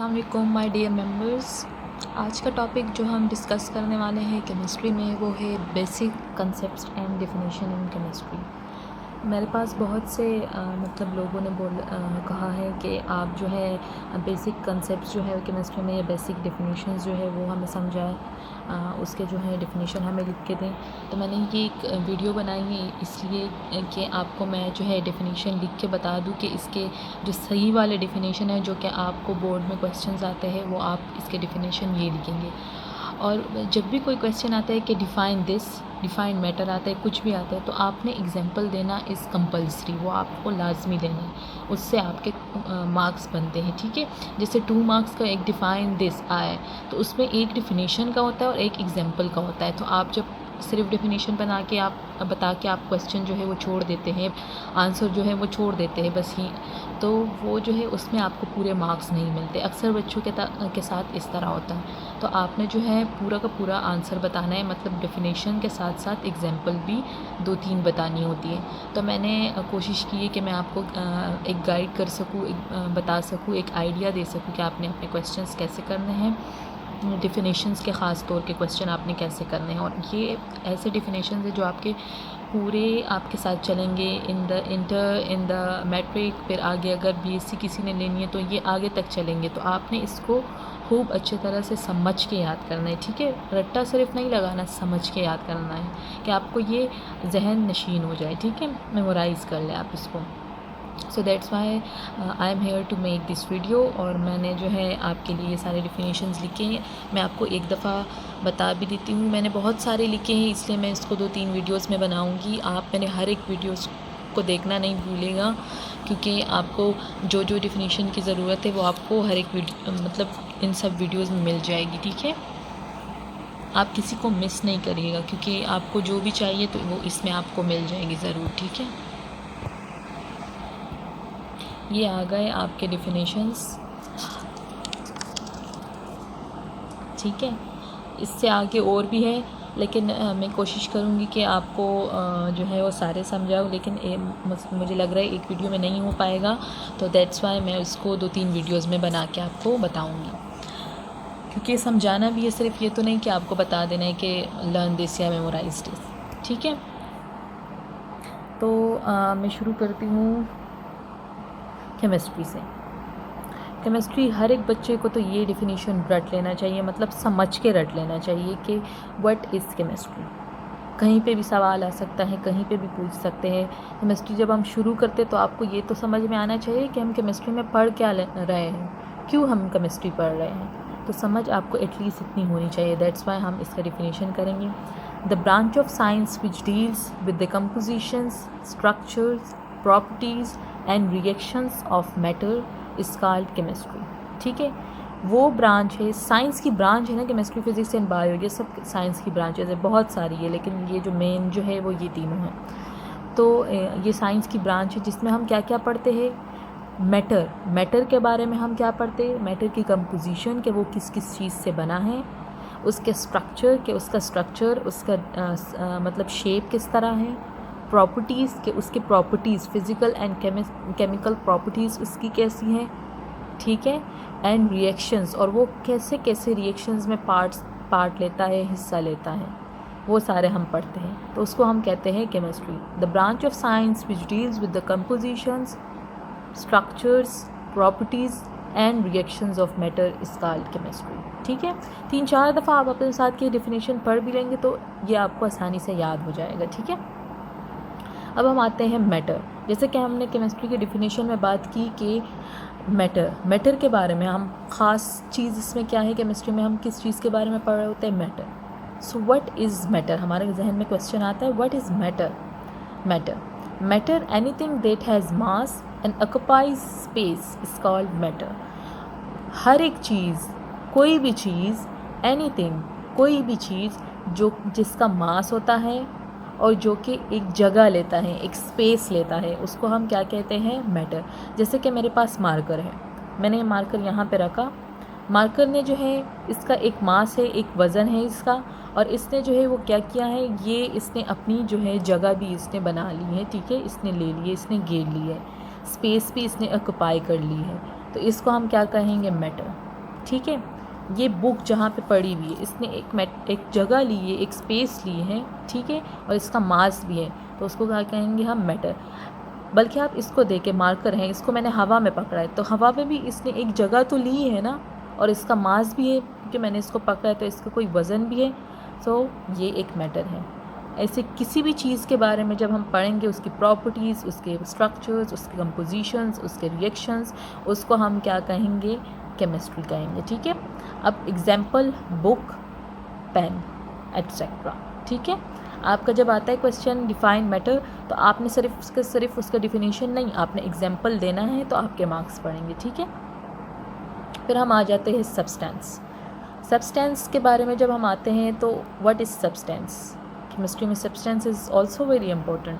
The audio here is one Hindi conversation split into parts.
अस्सलामुअलैकुम माय डियर मेंबर्स। आज का टॉपिक जो हम डिस्कस करने वाले हैं केमिस्ट्री में वो है basic concepts and definition in chemistry. मेरे पास बहुत से मतलब लोगों ने कहा है कि आप जो है बेसिक कंसेप्ट्स जो है केमिस्ट्री में या बेसिक डेफिनेशंस जो है वो हमें समझाएं, उसके जो है डेफिनेशन हमें लिख के दें। तो मैंने ये एक वीडियो बनाई है इसलिए कि आपको मैं जो है डेफिनेशन लिख के बता दूं कि इसके जो सही वाले डेफिनेशन है जो कि आपको बोर्ड में क्वेश्चंस आते हैं वो आप इसके डेफिनेशन ये लिखेंगे। और जब भी कोई क्वेश्चन आता है कि डिफ़ाइन दिस, डिफ़ाइन मैटर आता है, कुछ भी आता है तो आपने एग्जांपल देना इज़ कंपलसरी, वो आपको लाजमी देना है, उससे आपके मार्क्स बनते हैं। ठीक है, जैसे 2 मार्क्स का एक डिफ़ाइन दिस आया है तो उसमें एक डिफिनेशन का होता है और एक एग्जांपल का होता है। तो आप जब सिर्फ डेफिनेशन बना के आप बता के आप क्वेश्चन जो है वो छोड़ देते हैं, आंसर जो है वो छोड़ देते हैं बस ही, तो वो जो है उसमें आपको पूरे मार्क्स नहीं मिलते। अक्सर बच्चों के साथ इस तरह होता है। तो आपने जो है पूरा का पूरा आंसर बताना है, मतलब डेफिनेशन के साथ साथ एग्जांपल भी 2-3 बतानी होती है। तो मैंने कोशिश की है कि मैं आपको एक गाइड कर सकूँ, बता सकूँ, एक आइडिया दे सकूँ कि आपने अपने क्वेश्चंस कैसे करने हैं, डिफिनेशंस के ख़ास तौर के क्वेश्चन आपने कैसे करने हैं। और ये ऐसे डिफिनेशंस है जो आपके पूरे आपके साथ चलेंगे in the inter, in the matric, फिर आगे अगर बीएससी किसी ने लेनी है तो ये आगे तक चलेंगे। तो आपने इसको खूब अच्छे तरह से समझ के याद करना है। ठीक है, रट्टा सिर्फ नहीं लगाना, समझ के याद करना है कि आपको ये जहन नशीन हो जाए। ठीक है, मेमोराइज़ कर लें आप इसको। So that's why I am here to make this video. और मैंने जो है आपके लिए ये सारे डिफिनेशंस लिखे हैं। मैं आपको एक दफ़ा बता भी देती हूँ, मैंने बहुत सारे लिखे हैं इसलिए मैं इसको 2-3 वीडियोस में बनाऊँगी। आप मैंने हर एक वीडियोस को देखना नहीं भूलेगा, क्योंकि आपको जो जो डिफिनेशन की ज़रूरत है वो आपको हर एक वीडियो मतलब इन सब वीडियोस में मिल जाएगी। ठीक है, आप किसी को मिस नहीं करिएगा, क्योंकि आपको जो भी चाहिए तो वो इसमें आपको मिल जाएगी ज़रूर। ठीक है, ये आ गए आपके डिफिनेशंस। ठीक है, इससे आगे और भी है, लेकिन मैं कोशिश करूँगी कि आपको जो है वो सारे समझाऊँ, लेकिन मुझे लग रहा है एक वीडियो में नहीं हो पाएगा। तो दैट्स वाई मैं इसको 2-3 वीडियोज़ में बना के आपको बताऊँगी, क्योंकि समझाना भी है, सिर्फ ये तो नहीं कि आपको बता देना है कि लर्न दिस या मेमोराइज दिस। ठीक है, तो मैं शुरू करती हूँ केमिस्ट्री से। केमिस्ट्री हर एक बच्चे को तो ये डेफिनेशन रट लेना चाहिए, मतलब समझ के रट लेना चाहिए कि व्हाट इज़ केमिस्ट्री। कहीं पे भी सवाल आ सकता है, कहीं पे भी पूछ सकते हैं। केमिस्ट्री जब हम शुरू करते तो आपको ये तो समझ में आना चाहिए कि हम केमिस्ट्री में पढ़ क्या रहे हैं, क्यों हम केमिस्ट्री पढ़ रहे हैं, तो समझ आपको एटलीस्ट इतनी होनी चाहिए। दैट्स वाई हम इसका डेफिनेशन करेंगे। The branch of science which deals with the compositions, structures, properties and reactions of matter is called chemistry. ठीक है, वो ब्रांच है, साइंस की ब्रांच है ना, केमिस्ट्री, फिजिक्स एंड बायो, ये सब साइंस की ब्रांचेज है, बहुत सारी है, लेकिन ये जो मेन जो है वो ये तीनों हैं। तो ये साइंस की ब्रांच है जिसमें हम क्या क्या पढ़ते हैं, मैटर, मैटर के बारे में हम क्या पढ़ते हैं, मैटर की कंपोजिशन के वो किस किस चीज़ से बना है, उसके स्ट्रक्चर के उसका स्ट्रक्चर, उसका मतलब शेप किस तरह है, प्रॉपर्टीज़ के उसके properties, physical and chemical properties उसकी कैसी हैं। ठीक है, एंड रिएक्शंस, और वो कैसे कैसे रिएक्शंस में पार्ट लेता है, हिस्सा लेता है, वो सारे हम पढ़ते हैं। तो उसको हम कहते हैं chemistry. The branch of science which deals with the compositions, structures, properties and reactions of matter is called chemistry. ठीक है, 3-4 दफ़ा आप अपने साथ की डेफिनेशन पढ़ भी लेंगे तो ये आपको आसानी से याद हो जाएगा। ठीक है, अब हम आते हैं मैटर। जैसे कि हमने केमिस्ट्री के डेफिनेशन में बात की कि मैटर के बारे में हम ख़ास चीज़ इसमें क्या है, केमिस्ट्री में हम किस चीज़ के बारे में पढ़ रहे होते हैं, matter. So what is matter, हमारे जहन में क्वेश्चन आता है, what is matter. Matter anything that has mass and occupies space is called matter. हर एक चीज़, कोई भी चीज़, एनीथिंग, कोई भी चीज़ जो जिसका मास होता है और जो कि एक जगह लेता है, एक स्पेस लेता है, उसको हम क्या कहते हैं, मैटर। जैसे कि मेरे पास मार्कर है, मैंने मार्कर यहाँ पे रखा, मार्कर ने जो है इसका एक मास है, एक वज़न है इसका, और इसने जो है वो क्या किया है, ये इसने अपनी जो है जगह भी इसने बना ली है। ठीक है, इसने ले ली है, इसने घेर ली है, स्पेस भी इसने ऑक्युपाई कर ली है, तो इसको हम क्या कहेंगे, मैटर। ठीक है। ये बुक जहाँ पे पड़ी हुई है, इसने एक जगह ली है, एक स्पेस ली है, ठीक है, और इसका मास भी है, तो उसको क्या कहेंगे हम, मैटर। बल्कि आप इसको देखें, मार्कर है, इसको मैंने हवा में पकड़ा है, तो हवा में भी इसने एक जगह तो ली है ना, और इसका मास भी है क्योंकि मैंने इसको पकड़ा है, तो इसका कोई वज़न भी है। सो ये एक मैटर है। ऐसे किसी भी चीज़ के बारे में जब हम पढ़ेंगे, उसकी प्रॉपर्टीज़, उसके स्ट्रक्चर्स, उसके कंपोजिशंस, उसके रिएक्शंस, उसको हम क्या कहेंगे, केमिस्ट्री कहेंगे, ठीक है। अब एग्जाम्पल, बुक, पेन, एट्सेट्रा, ठीक है। आपका जब आता है क्वेश्चन डिफाइन मैटर, तो आपने सिर्फ उसका डिफिनीशन नहीं, आपने एग्जाम्पल देना है, तो आपके मार्क्स पड़ेंगे, ठीक है। फिर हम आ जाते हैं सब्सटेंस। सब्सटेंस के बारे में जब हम आते हैं, तो व्हाट इज़ सब्सटेंस। केमिस्ट्री में substance is also very important.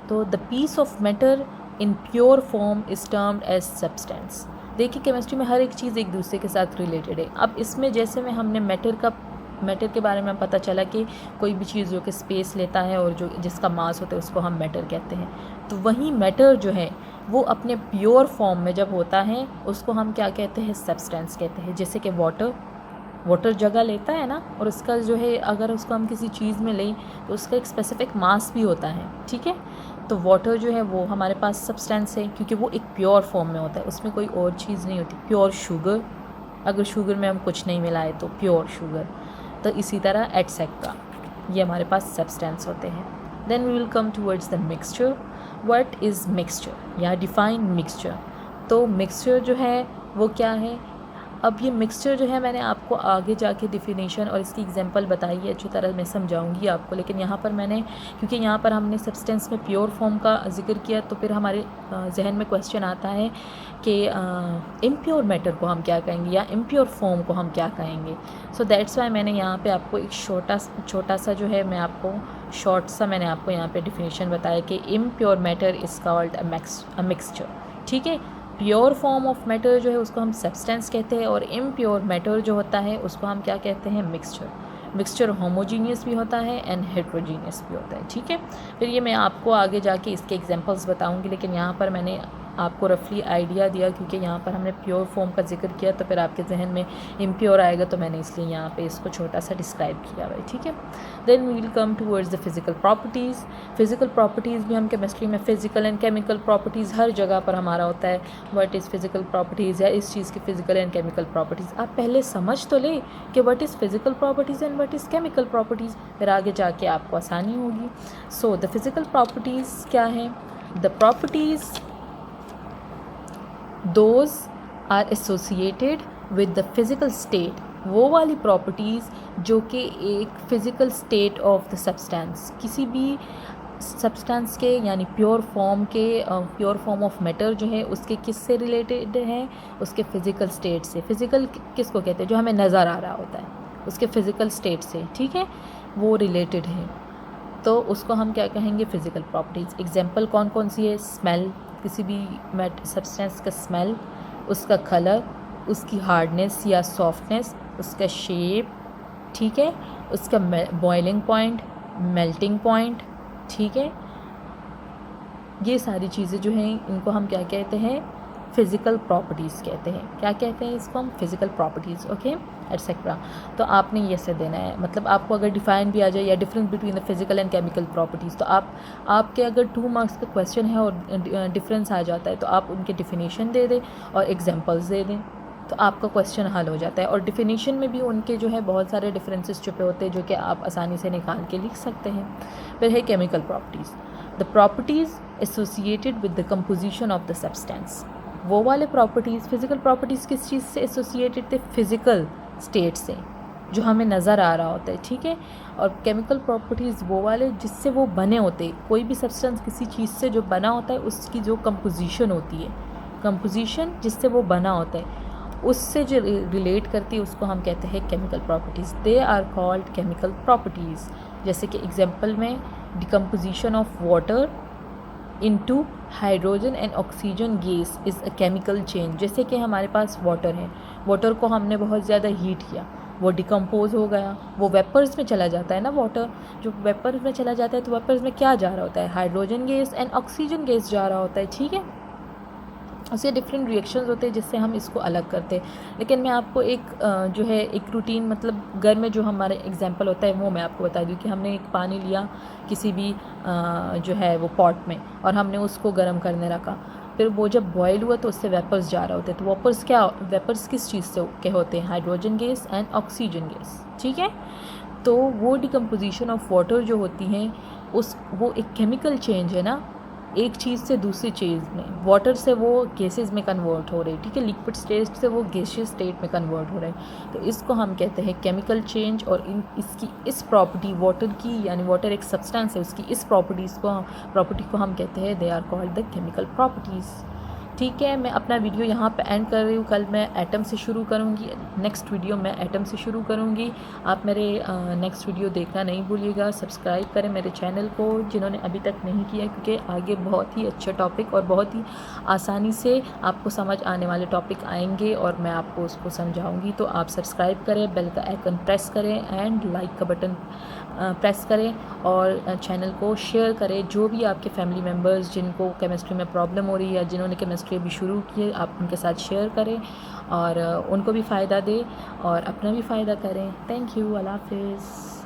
तो the piece of matter in pure form is termed as substance. देखिए, केमिस्ट्री में हर एक चीज़ एक दूसरे के साथ रिलेटेड है। अब इसमें जैसे में हमने मैटर के बारे में पता चला कि कोई भी चीज़ जो कि स्पेस लेता है और जो जिसका मास होता है उसको हम मैटर कहते हैं, तो वही मैटर जो है वो अपने प्योर फॉर्म में जब होता है उसको हम क्या कहते हैं, सब्सटेंस कहते हैं। जैसे कि वाटर जगह लेता है ना, और उसका जो है अगर उसको हम किसी चीज़ में लें तो उसका एक स्पेसिफिक मास भी होता है, ठीक है। तो वाटर जो है वो हमारे पास सब्सटेंस है क्योंकि वो एक प्योर फॉर्म में होता है, उसमें कोई और चीज़ नहीं होती। प्योर शुगर, अगर शुगर में हम कुछ नहीं मिलाए तो प्योर शुगर। तो इसी तरह एटसेट्रा, ये हमारे पास सब्सटेंस होते हैं। Then we will come towards the mixture. What is mixture या डिफाइन मिक्सचर। तो मिक्सचर जो है वो क्या है। अब ये मिक्सचर जो है मैंने आपको आगे जाके डिफिनेशन और इसकी एग्जांपल बताई है, अच्छी तरह मैं समझाऊंगी आपको, लेकिन यहाँ पर मैंने, क्योंकि यहाँ पर हमने सब्सटेंस में प्योर फॉर्म का जिक्र किया, तो फिर हमारे जहन में क्वेश्चन आता है कि इम्प्योर मैटर को हम क्या कहेंगे या इम्प्योर फॉर्म को हम क्या कहेंगे। सो दैट्स वाई मैंने यहाँ पे आपको एक छोटा सा जो है, मैं आपको शॉर्ट सा मैंने आपको यहाँ पे डिफिनेशन बताया कि impure matter is called a mixture, ठीक है। प्योर फॉर्म ऑफ मैटर जो है उसको हम सब्सटेंस कहते हैं, और इम्प्योर मैटर जो होता है उसको हम क्या कहते हैं, मिक्सचर। मिक्सचर होमोजीनियस भी होता है एंड हेट्रोजीनियस भी होता है, ठीक है। फिर ये मैं आपको आगे जाके इसके एग्जांपल्स बताऊंगी, लेकिन यहाँ पर मैंने आपको रफली आइडिया दिया क्योंकि यहाँ पर हमने प्योर फॉर्म का जिक्र किया, तो फिर आपके जहन में इम्प्योर आएगा, तो मैंने इसलिए यहाँ पे इसको छोटा सा डिस्क्राइब किया हुआ है, ठीक है। Then we will come towards the physical properties. Physical properties भी हम केमिस्ट्री में फिज़िकल एंड केमिकल प्रॉपर्टीज़ हर जगह पर हमारा होता है। व्हाट इज़ फिज़िकल प्रॉपर्टीज़ या इस चीज़ की फ़िज़िकल एंड केमिकल प्रॉपर्टीज़। आप पहले समझ तो ले कि what is physical properties and what is chemical properties, फिर आगे जाके आपको आसानी होगी। सो द फिज़िकल प्रॉपर्टीज़ क्या है। The properties those are associated with the physical state, वो वाली प्रॉपर्टीज़ जो कि एक physical state of the substance, किसी भी सब्सटेंस के यानी प्योर फॉर्म ऑफ मैटर जो है उसके किससे रिलेटेड है, उसके फ़िज़िकल स्टेट से। फ़िज़िकल किसको कहते हैं, जो हमें नज़र आ रहा होता है, उसके फ़िज़िकल स्टेट से, ठीक है, वो रिलेटेड है, तो उसको हम क्या कहेंगे, फ़िज़िकल प्रॉपर्टीज़। एग्जांपल कौन कौन सी है, स्मेल, किसी भी सब्सटेंस का स्मेल, उसका कलर, उसकी हार्डनेस या सॉफ्टनेस, उसका शेप, ठीक है, उसका बॉइलिंग पॉइंट, मेल्टिंग पॉइंट, ठीक है। ये सारी चीज़ें जो हैं इनको हम क्या कहते हैं, फ़िज़िकल प्रॉपर्टीज़ कहते हैं। क्या कहते हैं इसको हम, फ़िज़िकल प्रॉपर्टीज़, ओके, एटसेट्रा। तो आपने ये से देना है, मतलब आपको अगर डिफ़ाइन भी आ जाए या difference between the physical and chemical properties, तो आपके अगर 2 मार्क्स का क्वेश्चन है और डिफरेंस आ जाता है तो आप उनके डिफिनीशन दे दें और एग्जांपल्स दे दें, तो आपका क्वेश्चन हल हो जाता है। और डिफिनीशन में भी उनके जो है बहुत सारे डिफरेंसेस छुपे होते हैं जो कि आप आसानी से निकाल के लिख सकते हैं। फिर है chemical properties. The properties associated with the composition of the substance, वो वाले प्रॉपर्टीज़, फिज़िकल प्रॉपर्टीज़ किस चीज़ से एसोसिएटेड थे, फिज़िकल स्टेट से जो हमें नज़र आ रहा होता है, ठीक है। और केमिकल प्रॉपर्टीज़ वो वाले जिससे वो बने होते हैं, कोई भी सब्सटेंस किसी चीज़ से जो बना होता है उसकी जो कंपोजिशन होती है, कंपोजिशन जिससे वो बना होता है उससे जो रिलेट करती है उसको हम कहते हैं chemical properties. They are called chemical properties. जैसे कि एग्जांपल में decomposition of water into hydrogen and oxygen gas is a chemical change. जैसे कि हमारे पास वाटर है, वाटर को हमने बहुत ज़्यादा हीट किया, वो डिकम्पोज हो गया, वो वेपर्स में चला जाता है ना। वाटर जो वेपर्स में चला जाता है तो वेपर्स में क्या जा रहा होता है, hydrogen gas and oxygen gas जा रहा होता है, ठीक है। उसके डिफरेंट रिएक्शंस होते हैं जिससे हम इसको अलग करते हैं। लेकिन मैं आपको एक जो है एक रूटीन, मतलब घर में जो हमारे एग्जांपल होता है वो मैं आपको बता दूँ कि हमने एक पानी लिया किसी भी जो है वो पॉट में, और हमने उसको गर्म करने रखा। फिर वो जब बॉयल हुआ तो उससे वेपर्स जा रहे होते हैं। तो वेपर्स किस चीज़ से के होते हैं? Hydrogen gas and oxygen gas, ठीक है। तो वो डिकम्पोजिशन ऑफ वाटर जो होती हैं वो एक केमिकल चेंज है ना, एक चीज़ से दूसरी चीज़ में, वाटर से वो गैसेस में कन्वर्ट हो रही है, ठीक है, लिक्विड स्टेट से वो गैसियस स्टेट में कन्वर्ट हो रहा है। तो इसको हम कहते हैं केमिकल चेंज। और इसकी इस प्रॉपर्टी वाटर की, यानी वाटर एक सब्सटेंस है, उसकी इस प्रॉपर्टी को हम कहते हैं, they are called the chemical properties. ठीक है, मैं अपना वीडियो यहाँ पे एंड कर रही हूँ। कल मैं एटम से शुरू करूँगी, नेक्स्ट वीडियो मैं एटम से शुरू करूँगी। आप मेरे नेक्स्ट वीडियो देखना नहीं भूलिएगा। सब्सक्राइब करें मेरे चैनल को जिन्होंने अभी तक नहीं किया, क्योंकि आगे बहुत ही अच्छे टॉपिक और बहुत ही आसानी से आपको समझ आने वाले टॉपिक आएंगे और मैं आपको उसको समझाऊँगी। तो आप सब्सक्राइब करें, बेल का आइकन प्रेस करें एंड लाइक का बटन प्रेस करें, और चैनल को शेयर करें। जो भी आपके फैमिली मेम्बर्स जिनको केमिस्ट्री में प्रॉब्लम हो रही है या जिन्होंने केमिस्ट्री अभी शुरू की है, आप उनके साथ शेयर करें और उनको भी फ़ायदा दें और अपना भी फ़ायदा करें। थैंक यू, अल्लाह हाफ़िज़।